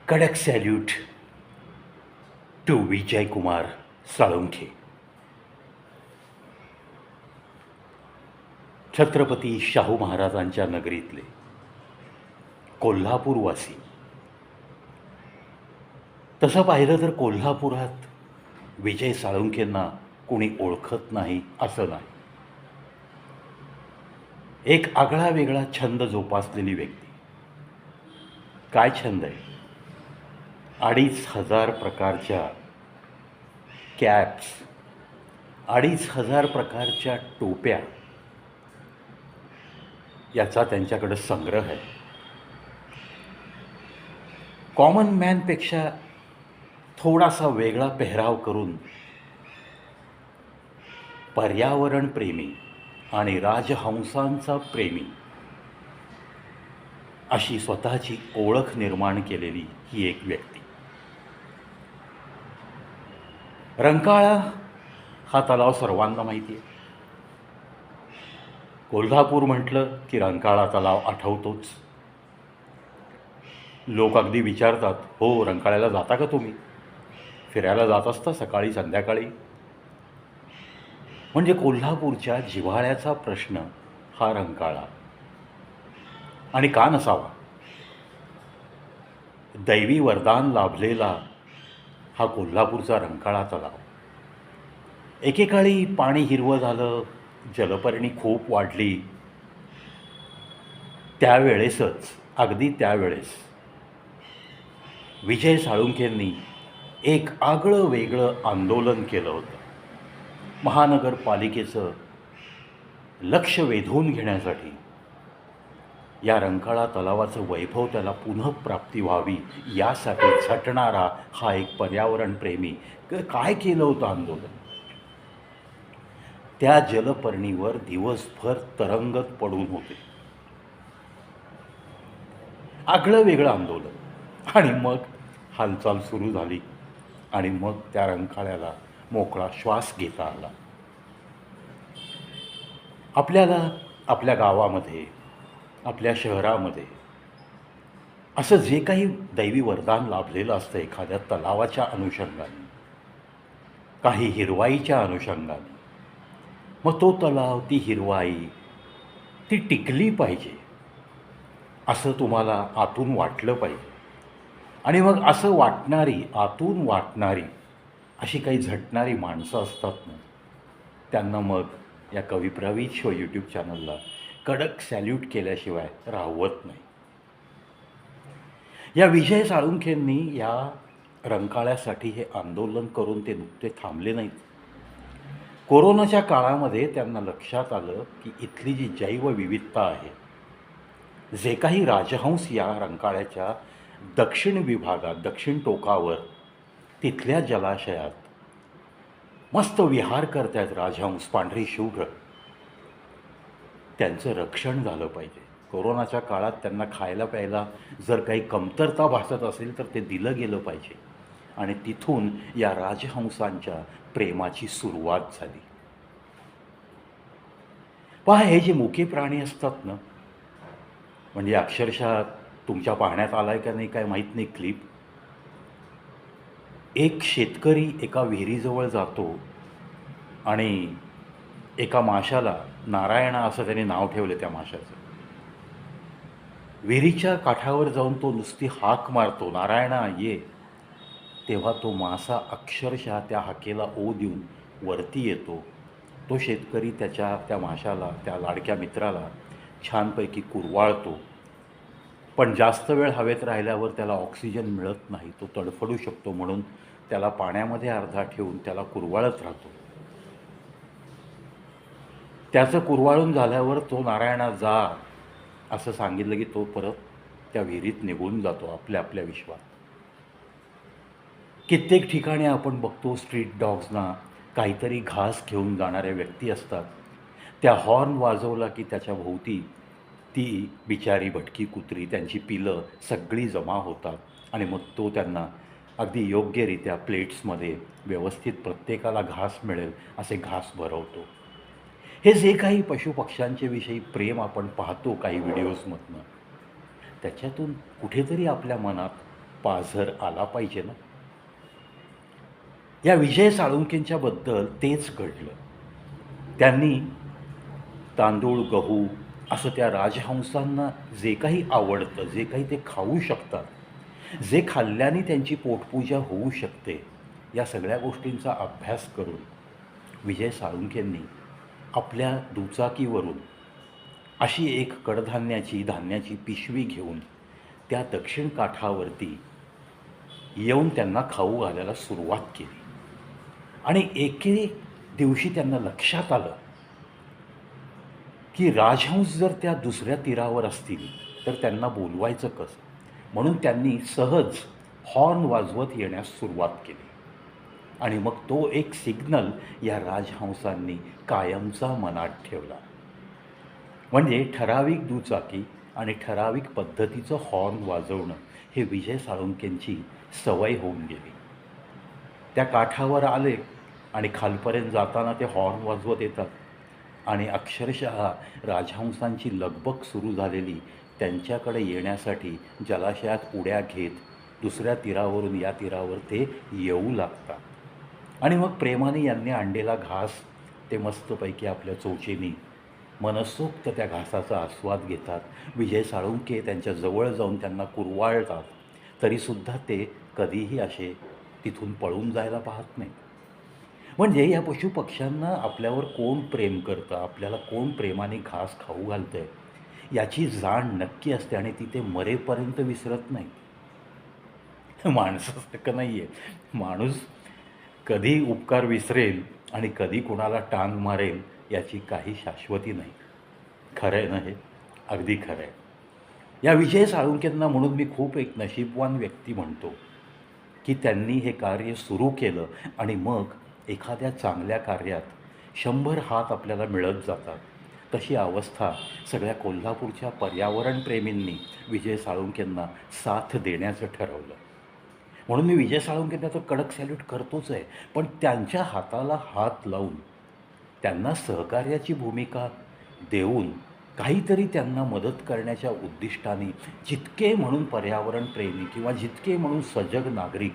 कडक salute to Vijaykumar Salunkhe. Chhatrapati Shahu महाराजांच्या नगरीतले कोल्हापूरवासी. तसं पाहिलं तर कोल्हापुरात विजय साळुंखेंना कोणी ओळखत नाही असं नाही. एक आगळा वेगळा छंद जोपासलेली व्यक्ती. काय छंद आहे? 2,500 प्रकारच्या कॅप्स, 2,500 प्रकारच्या टोप्या याचा त्यांच्याकडे संग्रह आहे. कॉमन मॅनपेक्षा थोडासा वेगळा पेहराव करून पर्यावरणप्रेमी आणि राजहंसांचा प्रेमी अशी स्वतःची ओळख निर्माण केलेली ही एक व्यक्ती. रंकाळा हा तलाव सर्वांना माहिती आहे. कोल्हापूर म्हटलं की रंकाळा तलाव आठवतोच. लोक अगदी विचारतात, हो रंकाळ्याला जाता का तुम्ही? फिरायला जात असता सकाळी संध्याकाळी? म्हणजे कोल्हापूरच्या जिव्हाळ्याचा प्रश्न हा रंकाळा. आणि का नसावा? दैवी वरदान लाभलेला हा कोल्हापूरचा रंकाळा तलाव. एकेकाळी पाणी हिरवं झालं, जलपर्णी खूप वाढली. त्यावेळेसच, अगदी त्यावेळेस विजय साळुंखेंनी एक आगळं वेगळं आंदोलन केलं होतं. महानगरपालिकेचं लक्ष वेधून घेण्यासाठी या रंकाळा तलावाचं वैभव त्याला पुनःप्राप्ती व्हावी यासाठी झटणारा हा एक पर्यावरणप्रेमी काय केलं होतं आंदोलन. त्या जलपर्णीवर दिवसभर तरंगत पडून होते. आगळं वेगळं आंदोलन. आणि मग हालचाल सुरू झाली आणि मग त्या रंकाळ्याला मोकळा श्वास घेता आला. आपल्याला आपल्या गावामध्ये, आपल्या शहरामध्ये असं जे काही दैवी वरदान लाभलेलं असतं एखाद्या तलावाच्या अनुषंगाने, काही हिरवाईच्या अनुषंगाने, मग तो तलाव, ती हिरवाई, ती टिकली पाहिजे असं तुम्हाला आतून वाटलं पाहिजे. आणि मग असं वाटणारी, आतून वाटणारी अशी काही झटणारी माणसं असतात ना, त्यांना मग या कविप्रवीण शो यूट्यूब चॅनलला कडक सॅल्यूट केल्याशिवाय राहवत नाही. या विजय साळुंखेंनी या रंकाळ्यासाठी हे आंदोलन करून ते नुकते थांबले नाहीत. कोरोनाच्या काळामध्ये त्यांना लक्षात आलं की इथली जी जैवविविधता आहे, जे काही राजहंस या रंकाळ्याच्या दक्षिण विभागात, दक्षिण टोकावर तिथल्या जलाशयात मस्त विहार करतायत राजहंस, पांढरी शुभ्र, त्यांचं रक्षण झालं पाहिजे. कोरोनाच्या काळात त्यांना खायला प्यायला जर काही कमतरता भासत असेल तर ते दिलं गेलं पाहिजे. आणि तिथून या राजहंसांच्या प्रेमाची सुरुवात झाली. पहा, हे जे मुके प्राणी असतात ना, म्हणजे अक्षरशः तुमच्या पाहण्यात आलाय का नाही काय माहीत नाही क्लिप. एक शेतकरी एका विहिरीजवळ जातो आणि एका माशाला, नारायणा असं त्याने नाव ठेवलं त्या माशाचं, विहिरीच्या काठावर जाऊन तो नुसती हाक मारतो, नारायणा ये. तेव्हा तो मासा अक्षरशः त्या हाकेला ओ देऊन वरती येतो. तो शेतकरी त्या माशाला, त्या लाडक्या मित्राला छानपैकी कुरवाळतो. पण जास्त वेळ हवेत राहिल्यावर त्याला ऑक्सिजन मिळत नाही, तो तडफडू शकतो, म्हणून त्याला पाण्यामध्ये अर्धा ठेवून त्याला कुरवाळत राहतो. त्याचं कुरवाळून झाल्यावर तो नारायणा जा असं सांगितलं की तो परत त्या विहिरीत निघून जातो आपल्या आपल्या विश्वात. कित्येक ठिकाणी आपण बघतो स्ट्रीट डॉग्सना काहीतरी घास घेऊन जाणाऱ्या व्यक्ती असतात. त्या हॉर्न वाजवला की त्याच्या भोवती ती बिचारी भटकी कुत्री, त्यांची पिलं सगळी जमा होतात आणि मग तो त्यांना अगदी योग्यरित्या प्लेट्समध्ये व्यवस्थित प्रत्येकाला घास मिळेल असे घास भरवतो. हे जे काही पशुपक्ष्यांचे विषयी प्रेम आपण पाहतो काही व्हिडिओजमधनं, त्याच्यातून कुठेतरी आपल्या मनात पाझर आला पाहिजे ना. या विजय साळुंखेंच्याबद्दल तेच घडलं. त्यांनी तांदूळ, गहू असं त्या राजहंसांना जे काही आवडतं, जे काही ते खाऊ शकतात, जे खाल्ल्याने त्यांची पोटपूजा होऊ शकते, या सगळ्या गोष्टींचा अभ्यास करून विजय साळुंखेंनी आपल्या दुचाकीवरून अशी एक धान्याची पिशवी घेऊन त्या दक्षिण काठावरती येऊन त्यांना खाऊ घालायला सुरुवात केली. आणि एके दिवशी त्यांना लक्षात आलं की राजहंस जर त्या दुसऱ्या तीरावर असतील तर त्यांना बोलवायचं कसं. म्हणून त्यांनी सहज हॉर्न वाजवत येण्यास सुरुवात केली. आणि मग तो एक सिग्नल या राजहंसांनी कायमचा मनात ठेवला. म्हणजे ठराविक दुचाकी आणि ठराविक पद्धतीचं हॉर्न वाजवणं हे विजय साळुंखेंची सवय होऊन गेली. त्या काठावर आले आणि खालपर्यंत जाताना ते हॉर्न वाजवत येतात आणि अक्षरशः राजहंसांची लगबग सुरू झालेली त्यांच्याकडे येण्यासाठी जलाशयात उड्या घेत दुसऱ्या तीरावरून या तीरावर ते येऊ लागतात. आणि मग प्रेमाने यांनी आणलेला घास ते मस्तपैकी आपल्या चोचीनी मनसोक्त त्या घासाचा आस्वाद घेतात. विजय साळुंखे त्यांच्या जवळ जाऊन त्यांना कुरवाळतात, तरीसुद्धा ते कधीही असे तिथून पळून जायला पाहत नाही. म्हणजे या पशुपक्ष्यांना आपल्यावर कोण प्रेम करतं, आपल्याला कोण प्रेमाने घास खाऊ घालतं आहे याची जाण नक्की असते आणि ती ते मरेपर्यंत विसरत नाही. माणसासारखं नाही आहे. माणूस कधी उपकार विसरेल आणि कधी कोणाला टांग मारेल याची काही शाश्वती नाही. खरं आहे ना हे? अगदी खरं आहे. या विजय साळुंखेंना म्हणून मी खूप एक नशीबवान व्यक्ती म्हणतो की त्यांनी हे कार्य सुरू केलं आणि मग एखाद्या चांगल्या कार्यात 100 हात आपल्याला मिळत जातात. तशी अवस्था सगळ्या कोल्हापूरच्या पर्यावरणप्रेमींनी विजय साळुंखेंना साथ देण्याचं ठरवलं. म्हणून मी विजय साळुंखेंना तर कडक सॅल्यूट करतोच आहे, पण त्यांच्या हाताला हात लावून त्यांना सहकार्याची भूमिका देऊन काहीतरी त्यांना मदत करण्याच्या उद्दिष्टाने जितके म्हणून पर्यावरणप्रेमी किंवा जितके म्हणून सजग नागरिक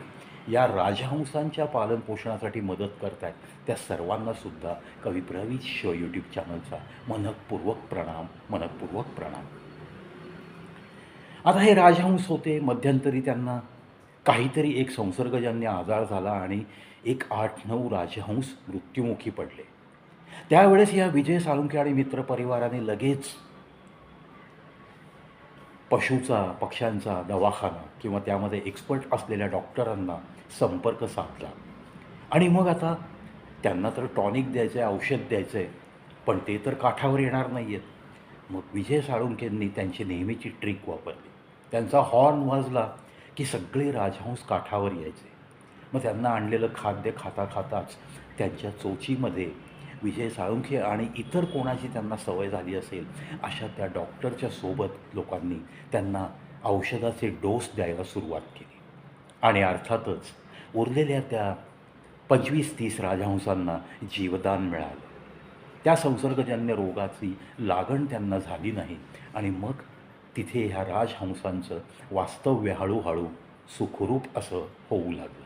या राजहंसांच्या पालनपोषणासाठी मदत करत आहेत त्या सर्वांनासुद्धा कवी प्रवीण शो यूट्यूब चॅनलचा मनपूर्वक प्रणाम. आता हे राजहंस होते. मध्यंतरी त्यांना काहीतरी एक संसर्गजन्य आजार झाला आणि एक 8-9 राजहंस मृत्युमुखी पडले. त्यावेळेस या विजय साळुंखे आणि मित्रपरिवाराने लगेच पक्ष्यांचा दवाखाना किंवा त्यामध्ये एक्सपर्ट असलेल्या डॉक्टरांना संपर्क साधला. आणि मग आता त्यांना तर टॉनिक द्यायचं आहे, औषध द्यायचं आहे, पण ते तर काठावर येणार नाही आहेत. मग विजय साळुंखेंनी त्यांची नेहमीची ट्रिक वापरली. त्यांचा हॉर्न वाजला की सगळे राजहंस काठावर यायचे. मग त्यांना आणलेलं खाद्य खाताच त्यांच्या चोचीमध्ये विजय साळुंखे आणि इतर कोणाची त्यांना सवय झाली असेल अशा त्या डॉक्टरच्या सोबत लोकांनी त्यांना औषधाचे डोस द्यायला सुरुवात केली. आणि अर्थातच उरलेल्या त्या 25-30 राजहंसांना जीवदान मिळालं. त्या संसर्गजन्य रोगाची लागण त्यांना झाली नाही आणि मग तिथे ह्या राजहंसांचं वास्तव्य हळूहळू सुखरूप असं होऊ लागलं.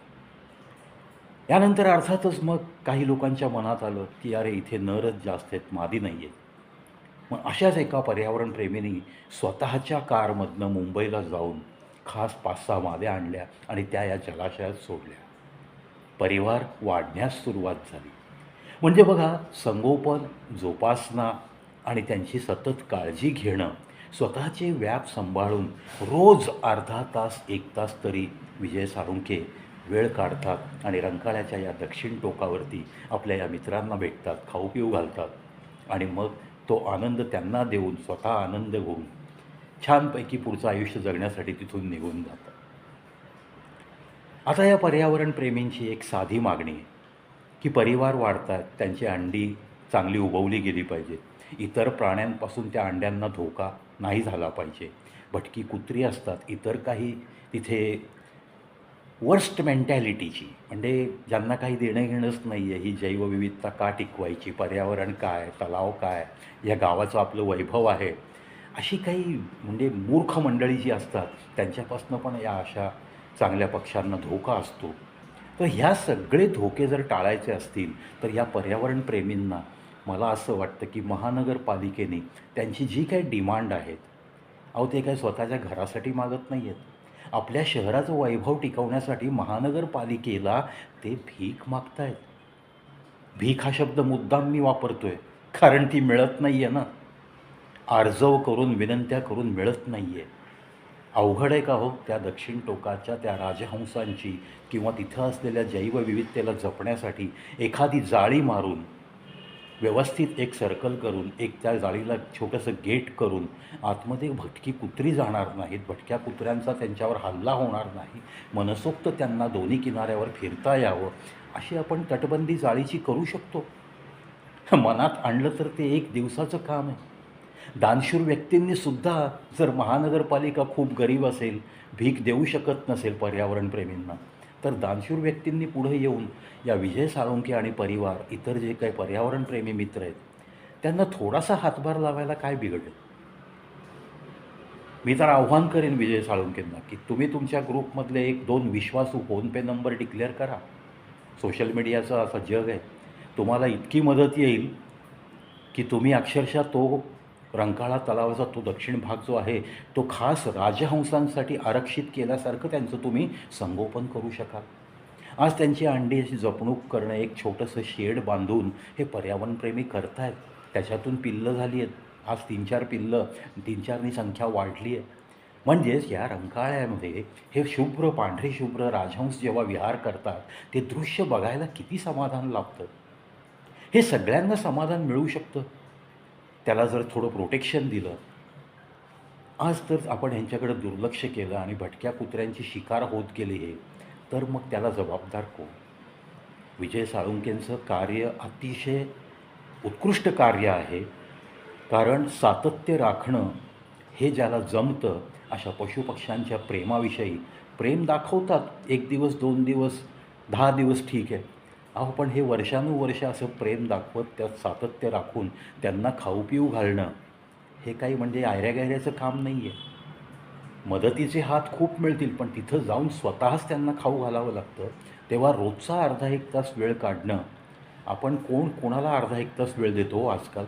यानंतर अर्थातच मग काही लोकांच्या मनात आलं की अरे इथे नरच जास्त आहेत, मादी नाही आहेत. मग अशाच एका पर्यावरणप्रेमींनी स्वतःच्या कारमधनं मुंबईला जाऊन खास 5-6 माद्या आणल्या आणि त्या या जलाशयात सोडल्या. परिवार वाढण्यास सुरुवात झाली. म्हणजे बघा, संगोपन, जोपासना आणि त्यांची सतत काळजी घेणं, स्वतःचे व्याप सांभाळून रोज अर्धा तास 1 तास तरी विजय साळुंखे वेळ काढतात आणि रंकाळ्याच्या या दक्षिण टोकावरती आपल्या या मित्रांना भेटतात, खाऊ पिऊ घालतात आणि मग तो आनंद त्यांना देऊन स्वतः आनंद घेऊन छानपैकी पुढचं आयुष्य जगण्यासाठी तिथून निघून जातात. आता या पर्यावरणप्रेमींची एक साधी मागणी आहे की परिवार वाढतात, त्यांची अंडी चांगली उबवली गेली पाहिजेत, इतर प्राण्यांपासून त्या अंड्यांना धोका नाही झाला पाहिजे. भटकी कुत्री असतात, इतर काही तिथे वर्स्ट मेंटॅलिटीची, म्हणजे ज्यांना काही देणं घेणंच नाही आहे, ही जैवविविधता का टिकवायची, पर्यावरण काय, तलाव काय, या गावाचं आपलं वैभव आहे, अशी काही म्हणजे मूर्ख मंडळी जी असतात त्यांच्यापासून पण या अशा चांगल्या पक्ष्यांना धोका असतो. तर ह्या सगळे धोके जर टाळायचे असतील तर या पर्यावरणप्रेमींना मला असं वाटतं की महानगरपालिकेने त्यांची जी काही डिमांड आहेत, अहो ते काही स्वतःच्या घरासाठी मागत नाही आहेत. आपल्या शहराचं वैभव टिकवण्यासाठी महानगरपालिकेला ते भीक मागतायत. भीक हा शब्द मुद्दाम मी वापरतोय, कारण ती मिळत नाही आहे ना. आर्जव करून, विनंत्या करून मिळत नाही आहे. अवघड आहे का हो त्या दक्षिण टोकाच्या त्या राजहंसांची किंवा तिथं असलेल्या जैवविविधतेला जपण्यासाठी एखादी जाळी मारून, व्यवस्थित एक सर्कल करून, एक त्या जाळीला छोटंसं गेट करून आतमध्ये भटकी कुत्री जाणार नाहीत, भटक्या कुत्र्यांचा त्यांच्यावर हल्ला होणार नाही, मनसोक्त त्यांना दोन्ही किनाऱ्यावर फिरता यावं, अशी आपण तटबंदी जाळीची करू शकतो. मनात आणलं तर ते एक दिवसाचं काम आहे. दानशूर व्यक्तींनीसुद्धा जर महानगरपालिका खूप गरीब असेल, भीक देऊ शकत नसेल पर्यावरणप्रेमींना, तर दानशूर व्यक्तींनी पुढे येऊन या विजय साळुंखे आणि परिवार, इतर जे काही पर्यावरणप्रेमी मित्र आहेत, त्यांना थोडासा हातभार लावायला काय बिघडेल? मी तर आव्हान करेन विजय साळुंखेंना की तुम्ही तुमच्या ग्रुपमधले 1-2 विश्वासू फोनपे नंबर डिक्लेअर करा. सोशल मीडियाचं असं जग आहे. तुम्हाला इतकी मदत येईल की तुम्ही अक्षरशः तो रंकाळा तलावाचा तो दक्षिण भाग जो आहे तो खास राजहंसांसाठी आरक्षित केल्यासारखं त्यांचं तुम्ही संगोपन करू शकाल. आज त्यांची अंडी अशी जपणूक करणं, एक छोटंसं शेड बांधून हे पर्यावरणप्रेमी करतायत. त्याच्यातून पिल्लं झाली आहेत. आज 3-4 पिल्लं, 3-4नी संख्या वाढली आहे. म्हणजेच या रंकाळ्यामध्ये हे शुभ्र, पांढरे शुभ्र राजहंस जेव्हा विहार करतात, ते दृश्य बघायला किती समाधान लाभतं. हे सगळ्यांना समाधान मिळू शकतं, त्याला जर थोडं प्रोटेक्शन दिलं. आज तर आपण ह्यांच्याकडे दुर्लक्ष केलं आणि भटक्या कुत्र्यांची शिकार होत गेली हे, तर मग त्याला जबाबदार कोण? विजय साळुंखेंचं कार्य अतिशय उत्कृष्ट कार्य आहे. कारण सातत्य राखणं हे ज्याला जमतं, अशा पशुपक्ष्यांच्या प्रेमाविषयी प्रेम दाखवतात. 1 दिवस, 2 दिवस, 10 दिवस ठीक आहे. अहो पण हे वर्षानुवर्ष असं प्रेम दाखवत त्यात सातत्य राखून त्यांना खाऊ पिऊ घालणं, हे काही म्हणजे आयऱ्या-गैऱ्याचं काम नाही आहे. मदतीचे हात खूप मिळतील, पण तिथं जाऊन स्वतःच त्यांना खाऊ घालावं लागतं. तेव्हा रोजचा अर्धा 1 तास वेळ काढणं, आपण कोण कोणाला अर्धा 1 तास वेळ देतो हो आजकाल?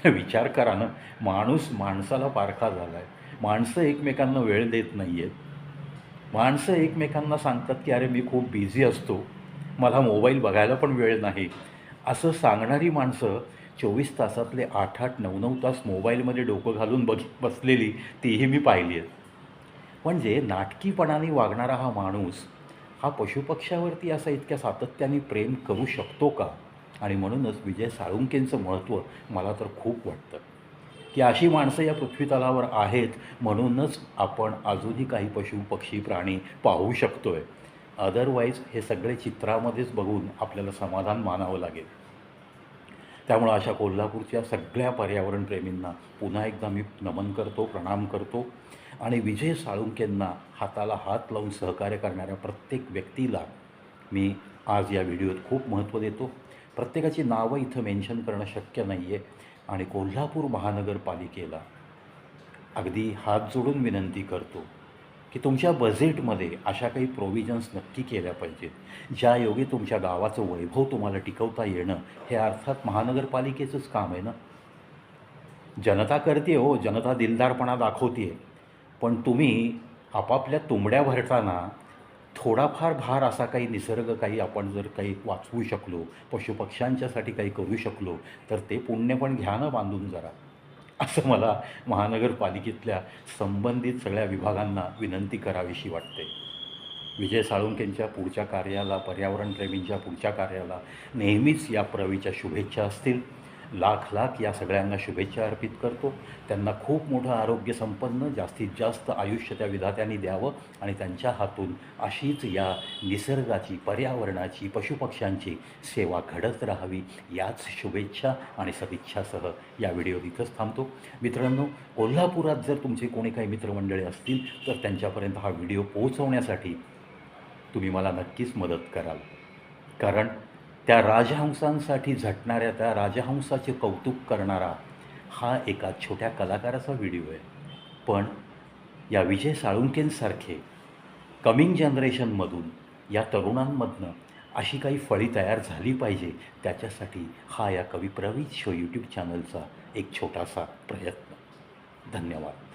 विचार करा ना, माणूस माणसाला पारखा झाला आहे. माणसं एकमेकांना वेळ देत नाही आहेत. माणसं एकमेकांना सांगतात की अरे मी खूप बिझी असतो, मला मोबाईल बघायला पण वेळ नाही. असं सांगणारी माणसं 24 तासातले 8-8, 9-9 तास मोबाईलमध्ये डोकं घालून बसलेली तीही मी पाहिली आहेत. म्हणजे नाटकीपणाने वागणारा हा माणूस हा पशुपक्ष्यावरती असा इतक्या सातत्याने प्रेम करू शकतो का? आणि म्हणूनच विजय साळुंखेंचं महत्त्व मला तर खूप वाटतं की अशी माणसं या पृथ्वीतलावर आहेत, म्हणूनच आपण अजूनही काही पशु पक्षी प्राणी पाहू शकतो आहे. अदरवाईज हे सगळे चित्रामध्येच बघून आपल्याला समाधान मानावं लागेल. त्यामुळं अशा कोल्हापूरच्या सगळ्या पर्यावरणप्रेमींना पुन्हा एकदा मी नमन करतो, प्रणाम करतो. आणि विजय साळुंखेंना हाताला हात लावून सहकार्य करणाऱ्या प्रत्येक व्यक्तीला मी आज या व्हिडिओत खूप महत्त्व देतो. प्रत्येकाची नावं इथं मेन्शन करणं शक्य नाही आहे. आणि कोल्हापूर महानगरपालिकेला अगदी हात जोडून विनंती करतो की तुमच्या बजेटमध्ये अशा काही प्रोव्हिजन्स नक्की केल्या पाहिजेत, ज्यायोगे तुमच्या गावाचं वैभव तुम्हाला टिकवता येणं हे अर्थात महानगरपालिकेचंच काम आहे ना. जनता करते हो, जनता दिलदारपणा दाखवते आहे, पण तुम्ही आपापल्या तुंबड्या भरताना थोडाफार भार असा काही निसर्ग, काही आपण जर काही वाचवू शकलो, पशुपक्ष्यांच्यासाठी काही करू शकलो, तर ते पुण्य पण घ्या ना बांधून जरा, असं मला महानगरपालिकेतल्या संबंधित सगळ्या विभागांना विनंती करावीशी वाटते. विजय साळुंखेंच्या पुढच्या कार्याला, पर्यावरणप्रेमींच्या पुढच्या कार्याला नेहमीच या प्रवीच्या शुभेच्छा असतील. लाख लाख या सगळ्यांना शुभेच्छा अर्पित करतो. त्यांना खूप मोठं आरोग्यसंपन्न जास्तीत जास्त आयुष्य त्या विधात्यांनी द्यावं आणि त्यांच्या हातून अशीच या निसर्गाची, पर्यावरणाची, पशुपक्ष्यांची सेवा घडत राहावी, याच शुभेच्छा आणि सदिच्छासह या व्हिडिओ इथंच थांबतो. मित्रांनो, कोल्हापुरात जर तुमचे कोणी काही मित्रमंडळी असतील तर त्यांच्यापर्यंत हा व्हिडिओ पोहोचवण्यासाठी तुम्ही मला नक्कीच मदत कराल. कारण त्या राजहंसांसाठी झटणाऱ्या, त्या राजहंसाचे कौतुक करणारा हा एका छोट्या कलाकाराचा व्हिडिओ आहे. पण या विजय साळुंखेंसारखे कमिंग जनरेशनमधून या तरुणांमधनं अशी काही फळी तयार झाली पाहिजे, त्याच्यासाठी हा या कवी प्रवीत शो यूट्यूब चॅनलचा एक छोटासा प्रयत्न. धन्यवाद.